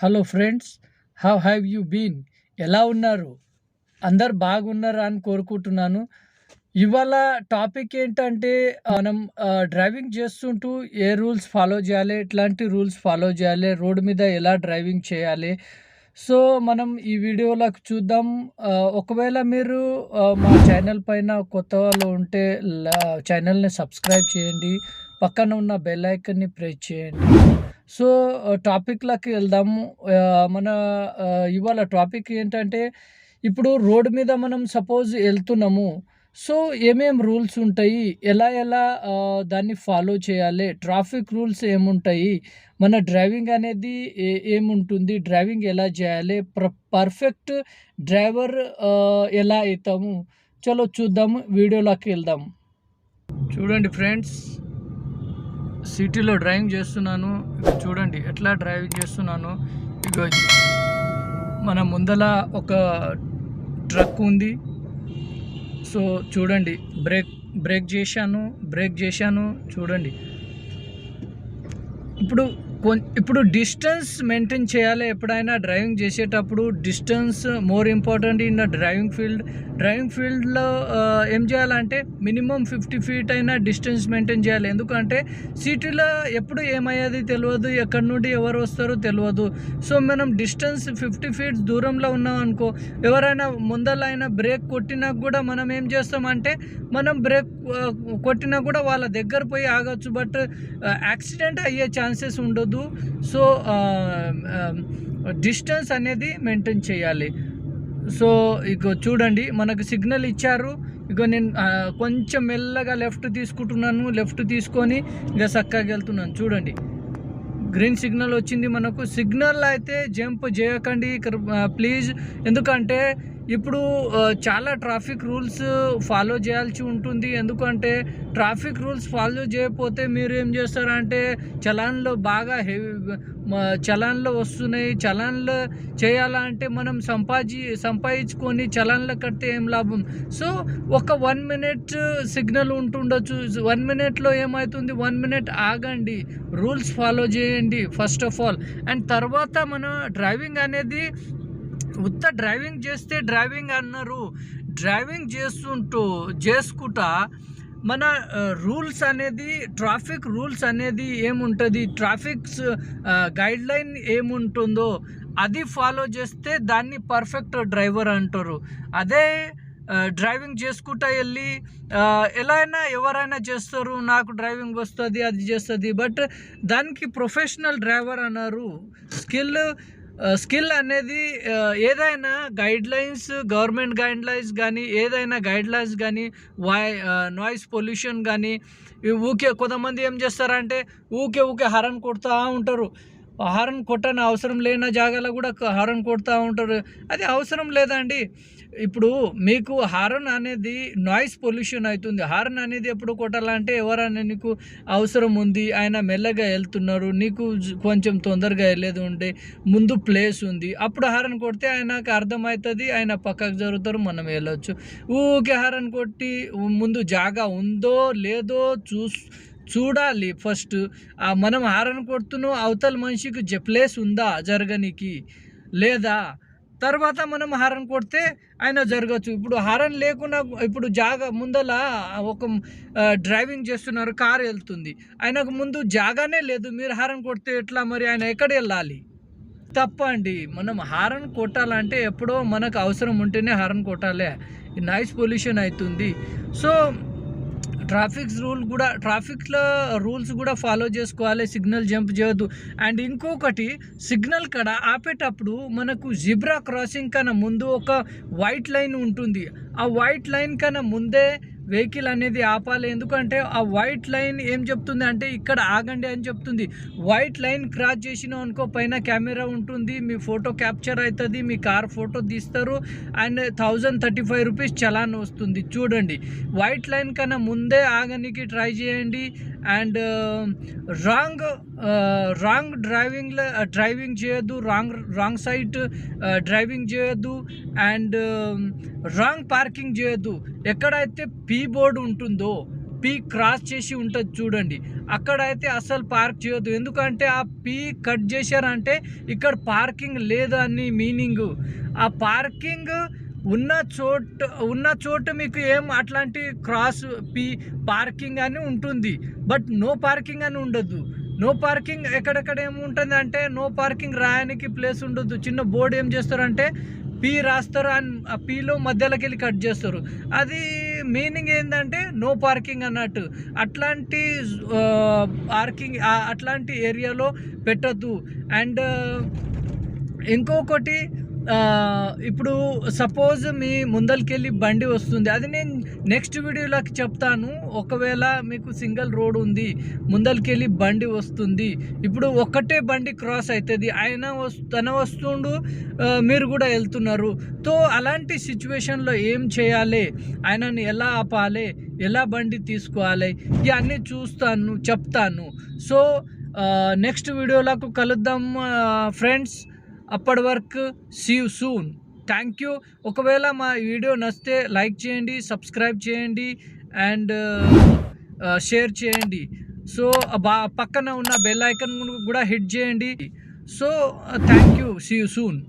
Hello friends, how have you been? ఎలా ఉన్నారు? అందరు బాగున్నారా అని కోరుకుంటున్నాను. ఇవాళ టాపిక్ ఏంటంటే మనం డ్రైవింగ్ చేస్తుంటూ ఏ రూల్స్ ఫాలో చేయాలి, ఎట్లాంటి రూల్స్ ఫాలో చేయాలి, రోడ్డు మీద ఎలా డ్రైవింగ్ చేయాలి. సో మనం ఈ వీడియోలోకి చూద్దాం. ఒకవేళ మీరు మా ఛానల్ పైన కొత్త వాళ్ళు ఉంటే ఛానల్ని సబ్స్క్రైబ్ చేయండి, పక్కన ఉన్న బెల్ ఐకన్ని ప్రెస్ చేయండి. సో టాపిక్‌లోకి వెళ్దాము. మన ఇవాళ టాపిక్ ఏంటంటే, ఇప్పుడు రోడ్ మీద మనం సపోజ్ ఎళ్తున్నాము. సో ఏమేం రూల్స్ ఉంటాయి? ఎలా దాన్ని ఫాలో చేయాలి? ట్రాఫిక్ రూల్స్ ఏముంటాయి? మన డ్రైవింగ్ అనేది ఏముంటుంది? డ్రైవింగ్ ఎలా చేయాలి? పర్ఫెక్ట్ డ్రైవర్ ఎలా అయితాము? చలో చూద్దాము. వీడియోలోకి వెళ్దాం. చూడండి ఫ్రెండ్స్, సిటీలో డ్రైవింగ్ చేస్తున్నాను. ఇక చూడండి ఎట్లా డ్రైవింగ్ చేస్తున్నాను. ఇక మన ముందల ఒక ట్రక్ ఉంది. సో చూడండి, బ్రేక్ చేశాను. చూడండి, ఇప్పుడు డిస్టెన్స్ మెయింటైన్ చేయాలి. ఎప్పుడైనా డ్రైవింగ్ చేసేటప్పుడు distance more important in the driving ఫీల్డ్లో ఏం చేయాలంటే మినిమం 50 feet అయినా డిస్టెన్స్ మెయింటైన్ చేయాలి. ఎందుకంటే సిటీలో ఎప్పుడు ఏమయ్యేది తెలియదు, ఎక్కడి నుండి ఎవరు వస్తారో తెలియదు. సో మనం డిస్టెన్స్ 50 feet దూరంలో ఉన్నాం అనుకో, ఎవరైనా ముందలైనా బ్రేక్ కొట్టినా కూడా మనం ఏం చేస్తామంటే, మనం బ్రేక్ కొట్టినా కూడా వాళ్ళ దగ్గర పోయి ఆగొచ్చు, బట్ యాక్సిడెంట్ అయ్యే ఛాన్సెస్ ఉండదు. సో డిస్టెన్స్ అనేది మెయింటైన్ చేయాలి. సో ఇక చూడండి, మనకు సిగ్నల్ ఇచ్చారు. ఇక నేను కొంచెం మెల్లగా లెఫ్ట్ తీసుకుంటున్నాను. లెఫ్ట్ తీసుకొని ఇక చక్కగా వెళ్తున్నాను. చూడండి, గ్రీన్ సిగ్నల్ వచ్చింది మనకు. సిగ్నల్ అయితే జంప్ చేయకండి ప్లీజ్. ఎందుకంటే ఇప్పుడు చాలా ట్రాఫిక్ రూల్స్ ఫాలో చేయాల్సి ఉంటుంది. ఎందుకంటే ట్రాఫిక్ రూల్స్ ఫాలో చేయకపోతే మీరు ఏం చేస్తారంటే చలాన్లో బాగా చలాన్లు వస్తున్నాయి. చలాన్లు చేయాలంటే మనం సంపాదించుకొని చలాన్లు కడితే ఏం లాభం? సో ఒక 1 minute సిగ్నల్ ఉంటుండొచ్చు. 1 minuteలో ఏమవుతుంది, 1 minute ఆగండి, రూల్స్ ఫాలో చేయండి ఫస్ట్ ఆఫ్ ఆల్. అండ్ తర్వాత మన డ్రైవింగ్ అనేది ఉత్త డ్రైవింగ్ చేస్తే డ్రైవింగ్ అన్నారు. డ్రైవింగ్ చేసుకుంటా మన రూల్స్ అనేది, ట్రాఫిక్ రూల్స్ అనేది ఏముంటుంది, ట్రాఫిక్స్ గైడ్లైన్ ఏముంటుందో అది ఫాలో చేస్తే దాన్ని పర్ఫెక్ట్ డ్రైవర్ అంటారు. అదే డ్రైవింగ్ చేసుకుంటా వెళ్ళి ఎవరైనా చేస్తారు, నాకు డ్రైవింగ్ వస్తుంది, అది చేస్తుంది, బట్ దానికి ప్రొఫెషనల్ డ్రైవర్ అన్నారు. స్కిల్ అనేది ఏదైనా గైడ్లైన్స్, గవర్నమెంట్ గైడ్లైన్స్ కానీ, ఏదైనా గైడ్లైన్స్ కానీ, నాయిస్ పొల్యూషన్ కానీ, కొంతమంది ఏం చేస్తారంటే ఊకే హారన్ కొడుతూ ఉంటారు. హారన్ కొట్టని అవసరం లేని జాగాలో కూడా హారన్ కొడుతూ ఉంటారు. అది అవసరం లేదండి. ఇప్పుడు మీకు హారన్ అనేది నాయిస్ పొల్యూషన్ అవుతుంది. హారన్ అనేది ఎప్పుడు కొట్టాలంటే ఎవరైనా నీకు అవసరం ఉంది, ఆయన మెల్లగా వెళ్తున్నారు, నీకు కొంచెం తొందరగా వెళ్ళేది ఉండే, ముందు ప్లేస్ ఉంది, అప్పుడు హారన్ కొడితే ఆయనకు అర్థమవుతుంది, ఆయన పక్కకు జరుగుతారు, మనం వెళ్ళొచ్చు. ఊకే హారన్ కొట్టి ముందు జాగా ఉందో లేదో చూడాలి ఫస్ట్. మనం హారన్ కొడుతున్నాం, అవతల మనిషికి ప్లేస్ ఉందా జరగనికి లేదా, తర్వాత మనం హారన్ కొడితే ఆయన జరగచ్చు. ఇప్పుడు హారన్ లేకుండా, ఇప్పుడు జాగా ముందల ఒక డ్రైవింగ్ చేస్తున్నారు, కారు వెళ్తుంది, ఆయనకు ముందు జాగానే లేదు, మీరు హారన్ కొడితే ఎట్లా మరి? ఆయన ఎక్కడ వెళ్ళాలి? తప్పండి. మనం హారన్ కొట్టాలంటే ఎప్పుడో మనకు అవసరం ఉంటేనే హారన్ కొట్టాలి. నాయిస్ పొల్యూషన్ అవుతుంది. సో ట్రాఫిక్లో రూల్స్ కూడా ఫాలో చేసుకోవాలి. సిగ్నల్ జంప్ చేయొద్దు. అండ్ ఇంకొకటి, సిగ్నల్ కాడ ఆపేటప్పుడు మనకు జిబ్రా క్రాసింగ్ కన్నా ముందు ఒక వైట్ లైన్ ఉంటుంది. ఆ వైట్ లైన్ కన్నా ముందే వెహికల్ అనేది ఆపాలి. ఎందుకంటే ఆ వైట్ లైన్ ఏం చెప్తుంది అంటే ఇక్కడ ఆగండి అని చెప్తుంది. వైట్ లైన్ క్రాస్ చేసినాం అనుకో, పైన కెమెరా ఉంటుంది, మీ ఫోటో క్యాప్చర్ అవుతుంది, మీ కార్ ఫోటో తీస్తారు, అండ్ 1035 rupees చలాన్ వస్తుంది. చూడండి, వైట్ లైన్ కన్నా ముందే ఆగనికి ట్రై చేయండి. అండ్ రాంగ్ డ్రైవింగ్ చేయొద్దు, రాంగ్ సైడ్ డ్రైవింగ్ చేయొద్దు, అండ్ రాంగ్ పార్కింగ్ చేయొద్దు. ఎక్కడైతే పీ బోర్డు ఉంటుందో పీ క్రాస్ చేసి ఉంటుంది చూడండి, అక్కడైతే అసలు పార్క్ చేయొద్దు. ఎందుకంటే ఆ పీ కట్ చేశారంటే ఇక్కడ పార్కింగ్ లేదు అని మీనింగ్. ఆ పార్కింగ్ ఉన్న చోట మీకు ఏం అట్లాంటి క్రాస్ పీ పార్కింగ్ అని ఉంటుంది, బట్ నో పార్కింగ్ అని ఉండదు. నో పార్కింగ్ ఎక్కడెక్కడ ఏముంటుంది అంటే నో పార్కింగ్ రాయడానికి ప్లేస్ ఉండదు. చిన్న బోర్డు ఏం చేస్తారంటే పీ రాస్తారు అండ్ ఆ పీలో మధ్యలోకి వెళ్ళి కట్ చేస్తారు. అది మీనింగ్ ఏంటంటే నో పార్కింగ్ అన్నట్టు. అట్లాంటి పార్కింగ్ అట్లాంటి ఏరియాలో పెట్టద్దు. అండ్ ఇంకొకటి, ఇప్పుడు సపోజ్ మీ ముందరికెళ్ళి బండి వస్తుంది, అది నేను నెక్స్ట్ వీడియోలోకి చెప్తాను. ఒకవేళ మీకు సింగిల్ రోడ్ ఉంది, ముందరికెళ్ళి బండి వస్తుంది, ఇప్పుడు ఒక్కటే బండి క్రాస్ అవుతుంది, తన వస్తుండు, మీరు కూడా వెళ్తున్నారు. సో అలాంటి సిచ్యువేషన్లో ఏం చేయాలి, ఆయనని ఎలా ఆపాలి, ఎలా బండి తీసుకోవాలి, ఇవన్నీ చెప్తాను. సో నెక్స్ట్ వీడియోలకు కలుద్దాం ఫ్రెండ్స్. అప్పటి వరకు see you soon. Thank you. ఒకవేళ మా వీడియో నచ్చితే లైక్ చేయండి, సబ్స్క్రైబ్ చేయండి అండ్ షేర్ చేయండి. సో పక్కన ఉన్న బెల్ ఐకాన్ కూడా హిట్ చేయండి. So thank you. See you soon.